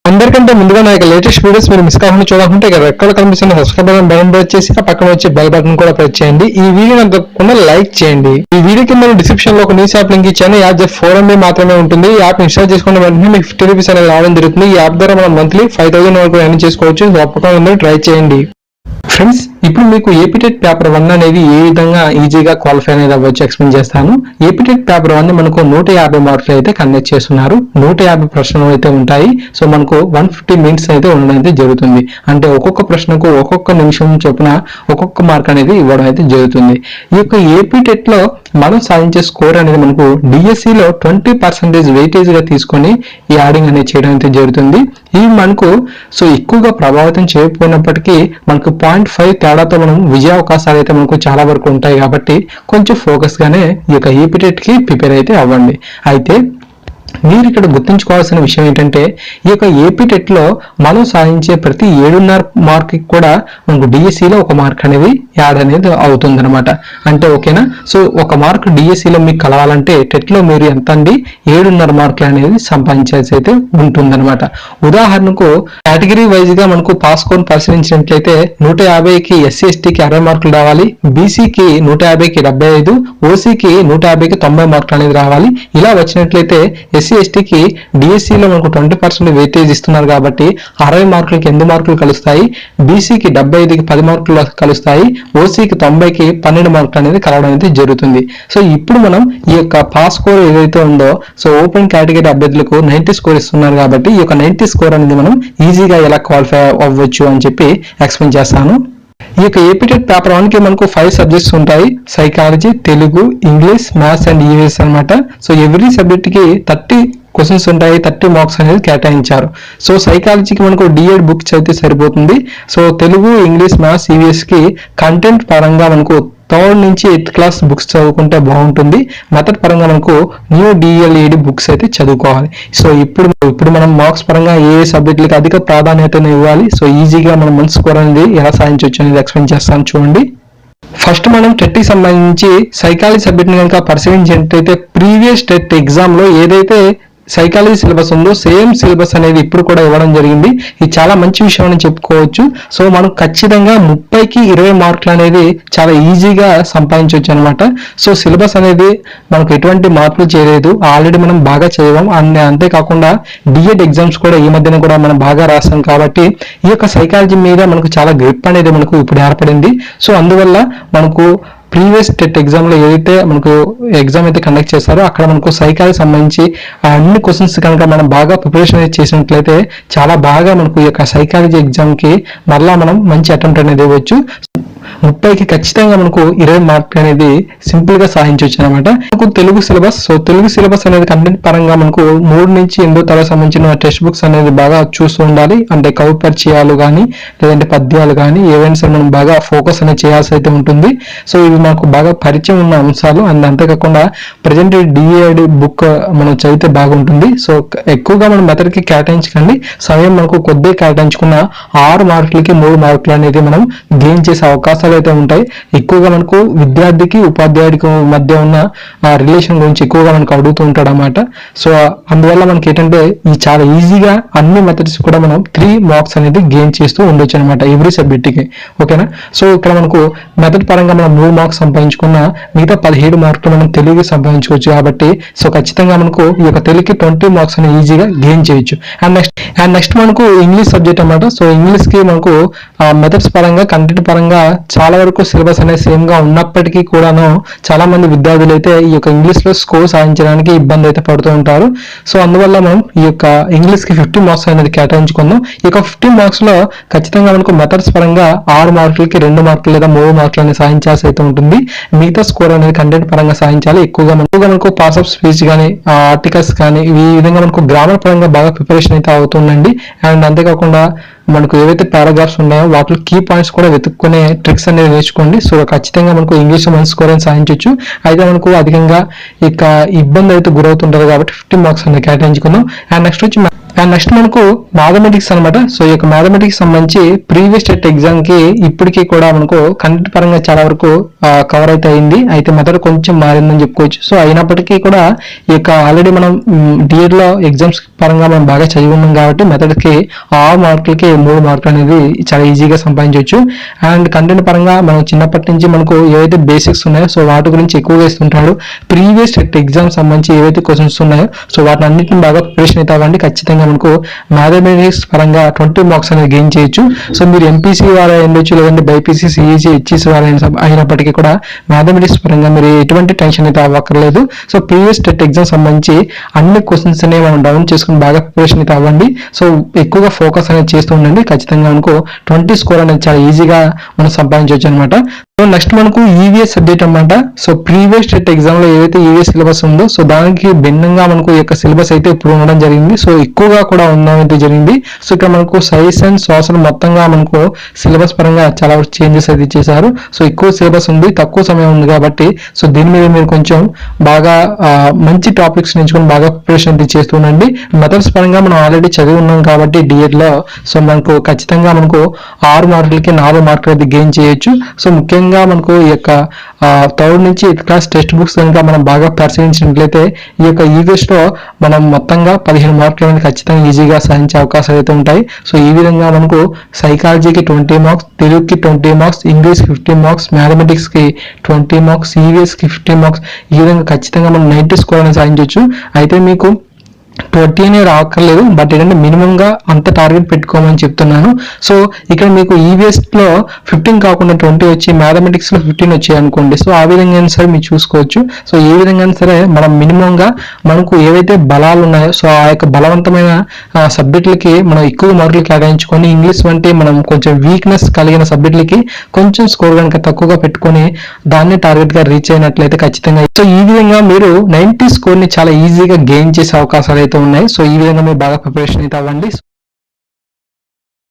అందరికంటే ముందుగా నా యొక్క లేటెస్ట్ వీడియోస్ మీరు మిస్ కాకుండా చూడాలంటే ఇక్కడ రెడ్ కలర్ కనిపిస్తున్న సబ్స్క్రైబ్ బటన్ ప్రెస్ చేసి ఆ పక్కన వచ్చే బెల్ బటన్ కూడా ప్రెస్ చేయండి. ఈ వీడియో నాకు తప్పకుండా లైక్ చేయండి. ఈ వీడియో కింద డిస్క్రిప్షన్ లో ఒక న్యూస్ యాప్ లింక్ ఇచ్చాను. యాప్ జస్ట్ 4 MB మాత్రమే ఉంటుంది. ఈ యాప్ ఇన్స్టాల్ చేసుకున్న వెంటనే మీకు 50 రూపీస్ అనేది రావడం జరుగుతుంది. ఈ యాప్ ద్వారా మనం మంత్లీ 5000 వరకు ఎర్న్ చేసుకోవచ్చు. తప్పకుండా ట్రై చేయండి. ఫ్రెండ్స్, ఇప్పుడు మీకు ఏపీటెట్ పేపర్ 1 అనేది ఏ విధంగా ఈజీగా క్వాలిఫై అనేది అవ్వచ్చు ఎక్స్ప్లెయిన్ చేస్తాను. ఏపీటెట్ పేపర్ 1 మనకు 150 మార్కులు అయితే కండక్ట్ చేస్తున్నారు. 150 ప్రశ్నలు అయితే ఉంటాయి. సో మనకు 150 మినిట్స్ అయితే ఉండడం అయితే జరుగుతుంది. అంటే ఒక్కొక్క ప్రశ్నకు ఒక్కొక్క నిమిషం చొప్పున ఒక్కొక్క మార్క్ అనేది ఇవ్వడం అయితే జరుగుతుంది. ఈ యొక్క ఏపీటెట్ లో మనం సాధించే స్కోర్ అనేది మనకు డిఎస్సిలో 20% వెయిటేజ్ గా తీసుకొని ఈ యాడింగ్ అనేది చేయడం అయితే జరుగుతుంది. ఇవి మనకు సో ఎక్కువగా ప్రభావితం చేయకపోయినప్పటికీ మనకు 0.5 తేడాతో మనం విజయ అవకాశాలు అయితే మనకు చాలా వరకు ఉంటాయి. కాబట్టి కొంచెం ఫోకస్ గానే ఈ యొక్క ఏపీటెట్ కి ప్రిపేర్ అయితే అవ్వండి. అయితే మీరు ఇక్కడ గుర్తుంచుకోవాల్సిన విషయం ఏంటంటే ఈ యొక్క ఏపీటెట్ లో మనం సాధించే ప్రతి 7.5 మార్క్ కూడా మనకు డిఎస్సిలో ఒక మార్క్ అనేది యాడ్ అనేది అవుతుంది అనమాట. అంటే ఓకేనా? సో ఒక మార్క్ డిఎస్సిలో మీకు కలవాలంటే టెట్ లో మీరు ఎంత అండి 7.5 మార్కులు అనేది సంపాదించాల్సి అయితే ఉంటుందన్నమాట. ఉదాహరణకు కేటగిరీ వైజ్ గా మనకు పాస్ స్కోర్ పరిశీలించినట్లయితే 150కి ఎస్సీ ఎస్టీకి 60 మార్కులు రావాలి, బీసీకి 150కి 75, ఓసీకి 150కి 90 మార్కులు అనేది రావాలి. ఇలా వచ్చినట్లయితే ఎస్సీ ఎస్టీకి డిఎస్సిలో మనకు 20% వెయిటేజ్ ఇస్తున్నారు కాబట్టి 60 మార్కులకి 8 మార్కులు కలుస్తాయి, బీసీకి 75కి 10 మార్కులు కలుస్తాయి, ఓసీకి 90కి 12 మార్కులు అనేది కలవడం అయితే జరుగుతుంది. సో ఇప్పుడు మనం ఈ యొక్క పాస్ స్కోర్ ఏదైతే ఉందో సో ఓపెన్ కేటగిరీ అభ్యర్థులకు 90 స్కోర్ ఇస్తున్నారు కాబట్టి ఈ యొక్క 90 స్కోర్ అనేది మనం ఈజీగా ఎలా క్వాలిఫై అవ్వచ్చు అని చెప్పి ఎక్స్ప్లెయిన్ చేస్తాను. ఈ యొక్క ఏపీటెట్ పేపర్ 1 కి మనకు 5 సబ్జెక్ట్స్ ఉంటాయి. Psychology, Telugu, English, maths and EVS అనమాట. సో ఎవ్రీ సబ్జెక్ట్ కి 30 క్వశ్చన్స్ ఉంటాయి, 30 మార్క్స్ అనేది కేటాయించారు. సో సైకాలజీకి మనకు డిఎడ్ బుక్స్ అయితే సరిపోతుంది. So Telugu, English, maths, EVS కి కంటెంట్ పరంగా మనకు 3rd నుంచి 8th క్లాస్ బుక్స్ చదువుకుంటే బాగుంటుంది. మెథడ్ పరంగా మనకు న్యూ డిఎల్ఈడి బుక్స్ అయితే చదువుకోవాలి. సో ఇప్పుడు మనం మార్క్స్ పరంగా ఏ సబ్జెక్టులకి అధిక ప్రాధాన్యతను ఇవ్వాలి, సో ఈజీగా మనం మంచి స్కోర్ అనేది ఎలా సాధించవచ్చు అనేది ఎక్స్ప్లెయిన్ చేస్తాను చూడండి. ఫస్ట్ మనం టెట్ కి సంబంధించి సైకాలజీ సబ్జెక్ట్ ని కనుక పరిశీలించినట్లయితే ప్రీవియస్ టెట్ ఎగ్జామ్ లో ఏదైతే సైకాలజీ సిలబస్ ఉందో సేమ్ సిలబస్ అనేది ఇప్పుడు కూడా ఇవ్వడం జరిగింది. ఇది చాలా మంచి విషయం అని చెప్పుకోవచ్చు. సో మనం ఖచ్చితంగా 30కి 20 మార్కులు అనేది చాలా ఈజీగా సంపాదించవచ్చు అనమాట. సో సిలబస్ అనేది మనకు ఎటువంటి మార్పులు చేయలేదు, ఆల్రెడీ మనం బాగా చదివాం. అంతేకాకుండా డిఎడ్ ఎగ్జామ్స్ కూడా ఈ మధ్యన కూడా మనం బాగా రాసాం కాబట్టి ఈ యొక్క సైకాలజీ మీద మనకు చాలా గ్రిప్ అనేది మనకు ఇప్పుడు ఏర్పడింది. సో అందువల్ల మనకు ప్రీవియస్ టెట్ ఎగ్జామ్ లో ఏదైతే మనకు ఎగ్జామ్ అయితే కండక్ట్ చేస్తారో అక్కడ మనకు సైకాలజీ సంబంధించి అన్ని క్వశ్చన్స్ కనుక మనం బాగా ప్రిపరేషన్ అయితే చేసినట్లయితే చాలా బాగా మనకు ఈ యొక్క సైకాలజీ ఎగ్జామ్ కి మరలా మనం మంచి అటెంప్ట్ అనేది ఇవ్వచ్చు. 30కి ఖచ్చితంగా మనకు 20 మార్కులు అనేది సింపుల్ గా సాధించవచ్చు అనమాట. మనకు Telugu syllabus, so Telugu syllabus అనేది కంటెంట్ పరంగా మనకు 3 నుంచి 8వ తరగతి సంబంధించిన టెక్స్ట్ బుక్స్ అనేది బాగా చూస్తూ ఉండాలి. అంటే కవి పరిచయాలు కానీ లేదంటే పద్యాలు కానీ ఏవైనా సరే మనం బాగా ఫోకస్ అనేది చేయాల్సి అయితే ఉంటుంది. సో ఇవి మనకు బాగా పరిచయం ఉన్న అంశాలు. అండ్ అంతేకాకుండా ప్రజెంట్ డిఎడ్ బుక్ మనం చదివితే బాగుంటుంది. సో ఎక్కువగా మనం మెథడ్ కి కేటాయించకండి, సమయం మనకు కొద్దిగా కేటాయించుకున్న 6 మార్కులకి 3 మార్కులు అనేది మనం గెయిన్ చేసే అవకాశాలు అయితే ఉంటాయి. ఎక్కువగా మనకు విద్యార్థికి ఉపాధ్యాయుడికి మధ్య ఉన్న రిలేషన్ గురించి ఎక్కువగా మనకు అడుగుతూ ఉంటాడు అన్నమాట. సో అందువల్ల మనకి ఏంటంటే ఈ చాలా ఈజీగా అన్ని మెథడ్స్ కూడా మనం 3 మార్క్స్ అనేది గెయిన్ చేస్తూ ఉండొచ్చు అనమాట ఎవ్రీ సబ్జెక్ట్ కి. ఓకేనా? సో ఇక్కడ మనకు మెథడ్ పరంగా మనం 3 మార్క్స్ సంపాదించుకున్న మిగతా 17 మార్కులు మనం తెలుగు సంపాదించుకోవచ్చు. కాబట్టి సో ఖచ్చితంగా మనకు ఈ యొక్క తెలుగుకి 20 మార్క్స్ అనేది ఈజీగా గెయిన్ చేయొచ్చు. అండ్ నెక్స్ట్ మనకు ఇంగ్లీష్ సబ్జెక్ట్ అన్నమాట. సో ఇంగ్లీష్ కి మనకు మెథడ్స్ పరంగా కంటెంట్ పరంగా చాలా వరకు సిలబస్ అనేది సేమ్ గా ఉన్నప్పటికీ కూడాను చాలా మంది విద్యార్థులు అయితే ఈ యొక్క ఇంగ్లీష్ లో స్కోర్ సాధించడానికి ఇబ్బంది అయితే పడుతూ ఉంటారు. సో అందువల్ల మనం ఈ యొక్క ఇంగ్లీష్ కి 50 మార్క్స్ అనేది కేటాయించుకుందాం. ఈ యొక్క 50 మార్క్స్ లో ఖచ్చితంగా మనకు మెథడ్స్ పరంగా 6 మార్కులకి 2 మార్కులు లేదా 3 మార్కులు అనేది సాధించాల్సి అయితే ఉంటుంది. మిగతా స్కోర్ అనేది కంటెంట్ పరంగా సాధించాలి. ఎక్కువగా మనకు పాస్ ఆఫ్ స్పీచ్ కానీ ఆర్టికల్స్ కానీ ఈ విధంగా మనకు గ్రామర్ పరంగా బాగా ప్రిపరేషన్ అయితే అవుతుందండి. అండ్ అంతేకాకుండా మనకు ఏవైతే పారాగ్రాఫ్స్ ఉన్నాయో వాటిలో కీ పాయింట్స్ కూడా వెతుక్కునే ట్రిక్స్ అనేది నేర్చుకోండి. సో ఖచ్చితంగా మనకు ఇంగ్లీష్ మంచి స్కోర్ అని సాధించవచ్చు. అయితే మనకు అధికంగా ఇక ఇబ్బంది అయితే గురవుతుంటారు కాబట్టి 50 మార్క్స్ అనేది కేటాయించుకుందాం. అండ్ నెక్స్ట్ వచ్చి అండ్ నెక్స్ట్ మనకు మ్యాథమెటిక్స్ అనమాట. సో ఈ యొక్క మ్యాథమెటిక్స్ సంబంధించి ప్రీవియస్ టెట్ ఎగ్జామ్ కి ఇప్పటికీ కూడా మనకు కంటెంట్ పరంగా చాలా వరకు కవర్ అయితే అయింది. అయితే మెథడ్ కొంచెం మారిందని చెప్పుకోవచ్చు. సో అయినప్పటికీ కూడా ఈ యొక్క ఆల్రెడీ మనం డిఎడ్ లో ఎగ్జామ్స్ పరంగా మనం బాగా చదివి ఉన్నాం కాబట్టి మెథడ్ కి 6 మార్కులకి 3 మార్కులు అనేది చాలా ఈజీగా సంపాదించవచ్చు. అండ్ కంటెంట్ పరంగా మనం చిన్నప్పటి నుంచి మనకు ఏవైతే బేసిక్స్ ఉన్నాయో సో వాటి గురించి ఎక్కువగా ఇస్తుంటాడు. ప్రీవియస్ టెట్ ఎగ్జామ్ సంబంధించి ఏవైతే క్వశ్చన్స్ ఉన్నాయో సో వాటిని అన్నింటిని బాగా ప్రిపరేషన్ అయితే అవ్వండి. ఖచ్చితంగా మనకు మ్యాథమెటిక్స్ పరంగా 20 మార్క్స్ అనేది గెయిన్ చేయొచ్చు. సో మీరు ఎంపీసీ వారు ఉండొచ్చు, లేదంటే బైపీసీ, సిఈసీ, హెచ్ఈసీ వారు అయినప్పటికీ కూడా మ్యాథమెటిక్స్ పరంగా మీరు ఎటువంటి టెన్షన్ అయితే అవ్వక్కర్లేదు. సో ప్రీవియస్ టెట్ ఎగ్జామ్ సంబంధించి అన్ని క్వశ్చన్స్ అనేవి మనం డౌన్ చేసుకుని బాగా ప్రిపరేషన్ అయితే అవ్వండి. సో ఎక్కువగా ఫోకస్ అనేది చేస్తూ ఉండండి. ఖచ్చితంగా మనకు 20 స్కోర్ అనేది చాలా ఈజీగా మనం సంపాదించవచ్చు అనమాట. సో నెక్స్ట్ మనకు ఈవీఎస్ సబ్జెక్ట్ అనమాట. సో ప్రీవియస్ టెట్ ఎగ్జామ్ లో ఏదైతే ఈవీఎస్ సిలబస్ ఉందో సో దానికి భిన్నంగా మనకు ఈ యొక్క సిలబస్ అయితే ఇప్పుడు ఉండడం జరిగింది. సో ఎక్కువగా కూడా ఉండడం అయితే జరిగింది. సో ఇక్కడ మనకు సైన్స్ అండ్ సోషల్ మొత్తంగా మనకు సిలబస్ పరంగా చాలా చేంజెస్ అయితే చేశారు. సో ఎక్కువ సిలబస్ ఉంది, తక్కువ సమయం ఉంది కాబట్టి సో దీని మీద మీరు కొంచెం బాగా మంచి టాపిక్స్ ఎంచుకొని బాగా ప్రిపరేషన్ అయితే చేస్తుండండి. మెథడ్స్ పరంగా మనం ఆల్రెడీ చదివి ఉన్నాం కాబట్టి డిఎడ్ లో సో మనకు ఖచ్చితంగా మనకు 6 మార్కులకి 4 మార్కులు అయితే గెయిన్ చేయొచ్చు. సో ముఖ్యంగా మనకు ఈ యొక్క 3rd నుంచి 8th క్లాస్ టెక్స్ట్ బుక్స్ కనుక మనం బాగా పరిశీలించినట్లయితే ఈ యొక్క ఈవీఎస్ లో మనం మొత్తంగా 15 మార్కులు అనేది ఖచ్చితంగా ఈజీగా సాధించే అవకాశాలు అయితే ఉంటాయి. సో ఈ విధంగా మనకు సైకాలజీకి 20 మార్క్స్, తెలుగుకి 20 మార్క్స్, ఇంగ్లీష్ 15 మార్క్స్, మ్యాథమెటిక్స్ కి 20 మార్క్స్, ఈవీఎస్ కి 15 మార్క్స్, ఈ విధంగా ఖచ్చితంగా మనం 90 స్కోర్ అనేది సాధించవచ్చు. అయితే మీకు 20 అనే రాక్కర్లేదు, బట్ ఏంటంటే మినిమం గా అంత టార్గెట్ పెట్టుకోమని చెప్తున్నాను. సో ఇక్కడ మీకు ఈవీఎస్ లో 15 కాకుండా 20 వచ్చి మ్యాథమెటిక్స్ లో 15 వచ్చాయి అనుకోండి. సో ఆ విధంగా సరే మీరు చూసుకోవచ్చు. సో ఏ విధంగా సరే మనం మినిమం గా మనకు ఏవైతే బలాలు ఉన్నాయో సో ఆ యొక్క బలవంతమైన సబ్జెక్టులకి మనం ఎక్కువ మార్కులు కేటాయించుకొని ఇంగ్లీష్ వంటి మనం కొంచెం వీక్నెస్ కలిగిన సబ్జెక్టులకి కొంచెం స్కోర్ కనుక తక్కువగా పెట్టుకొని దాన్ని టార్గెట్ గా రీచ్ అయినట్లయితే ఖచ్చితంగా సో ఈ విధంగా మీరు 90 స్కోర్ ని చాలా ఈజీగా గెయిన్ చేసే అవకాశాలు అయితే ఉన్నాయి. సో ఈ విధంగా మీరు బాగా ప్రిపరేషన్ అయితే అవ్వండి.